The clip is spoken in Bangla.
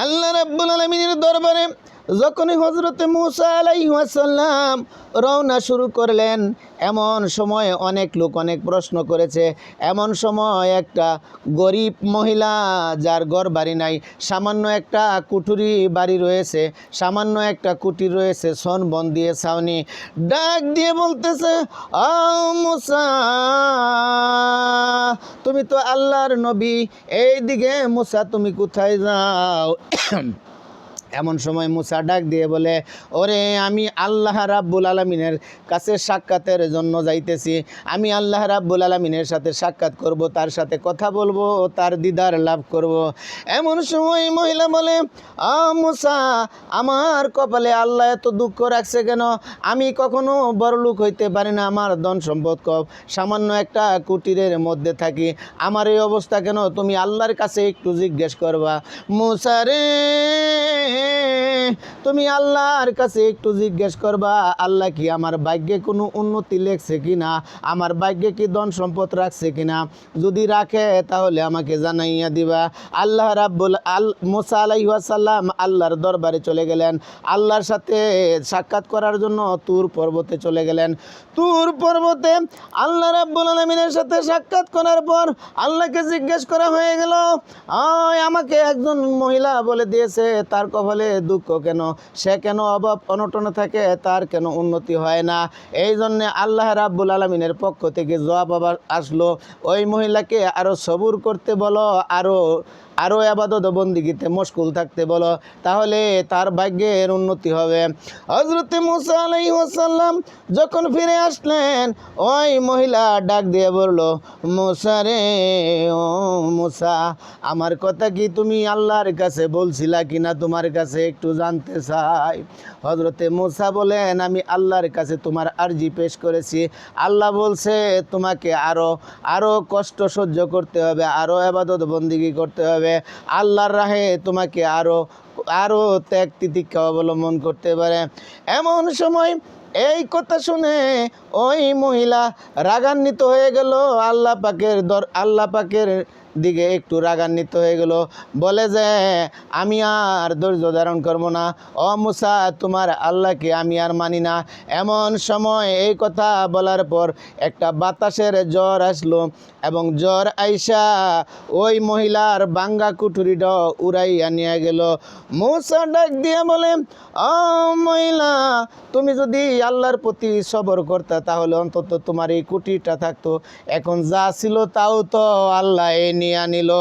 আল্লাহ রাব্বুল আলামিনের দরবারে যখনই হযরতে মূসা আলাইহিস সালাম রওনা শুরু করলেন, এমন সময় অনেক লোক অনেক প্রশ্ন করেছে। এমন সময় একটা গরিব মহিলা, যার ঘর বাড়ি নাই, সামান্য একটা কুঠুরি বাড়ি রয়েছে, সামান্য একটা কুটির রয়েছে, সন বন দিয়ে ছাউনি, ডাক দিয়ে বলতেছে, আ মূসা, তুমি তো আল্লাহর নবী, এইদিকে মূসা তুমি কোথায় যাও? এমন সময় মূসা ডাক দিয়ে বলে, ওরে আমি আল্লাহ রাব্বুল আলামিনের কাছে সাক্ষাতের জন্য যাইতেছি। আমি আল্লাহ রাব্বুল আলামিনের সাথে সাক্ষাৎ করব, তার সাথে কথা বলবো, তার দিদার লাভ করব। এমন সময় মহিলা বলে, মূসা, আমার কপালে আল্লাহ এত দুঃখ রাখছে কেন? আমি কখনো বড়লোক হইতে পারি না, আমার ধন সম্পদ কম, সামান্য একটা কুটিরের মধ্যে থাকি, আমার এই অবস্থা কেন? তুমি আল্লাহর কাছে একটু জিজ্ঞেস করবা। মূসা রে, তুমি আল্লাহর কাছে একটু জিজ্ঞেস করবা, আল্লাহ কি আমার ভাগ্যে কোনো উন্নতি লেখছে কিনা, আমার ভাগ্যে কি ধন সম্পদ রাখছে কিনা, যদি রাখে তাহলে আমাকে জানাইয়া দিবা। আল্লাহ রাব্বুল মূসা আলাইহিস সালাম আল্লাহর দরবারে চলে গেলেন, আল্লাহর সাথে সাক্ষাৎ করার জন্য তুর পর্বতে চলে গেলেন। তুর পর্বতে আল্লাহ রাব্বুল আলামিনের সাথে সাক্ষাৎ করার পর আল্লাহকে জিজ্ঞেস করা হয়ে গেল, আমাকে একজন মহিলা বলে দিয়েছে তার কপালে দুঃখ কেন, সে কেন অভাব অনটনে থাকে, তার কেন উন্নতি হয় না। এই জন্যে আল্লাহ রাব্বুল আলামিনের পক্ষ থেকে জবাব আবার আসলো, ওই মহিলাকে আরও সবুর করতে বলো, আরও আবাদত বন্দিগিতে মশগুল থাকতে বলো, তাহলে তার ভাগ্যের উন্নতি হবে। হযরতে মূসা আলাইহিস সালাম যখন ফিরে আসলেন, ওই মহিলা ডাক দিয়ে বলল, মূসা রে, ও মূসা, আমার কথা কি তুমি আল্লাহর কাছে বলছিলা কিনা, তোমার কাছে একটু জানতে চাই। হযরতে মূসা বলেন, আমি আল্লাহর কাছে তোমার আরজি পেশ করেছি, আল্লাহ বলছে তোমাকে আরও কষ্ট সহ্য করতে হবে, আরও ইবাদত বন্দেগী করতে হবে, আল্লাহর রাহে তোমাকে আরও ত্যাগ তিতিক্ষা অবলম্বন করতে পারে। এমন সময় এই কথা শুনে ওই মহিলা রাগান্বিত হয়ে গেল, আল্লাহ পাকের দিকে একটু রাগান্বিত হয়ে গেল, বলে যে আমি আর ধৈর্য ধারণ করব না, ও মূসা, তোমার আল্লাহকে আমি আর মানি না। এমন সময় এই কথা বলার পর একটা বাতাসের জ্বর আসলো, এবং জ্বর আইসা ওই মহিলার বাঙ্গা কুঠুরিটা উড়াইয়া নিয়ে গেল। মূসা ডাক দিয়ে বলে, ও মহিলা, তুমি যদি আল্লাহর প্রতি সবর করতে তাহলে অন্তত তোমার এই কুটিরটা থাকতো, এখন যা ছিল তাও তো আল্লাহ নিয়ে নিল।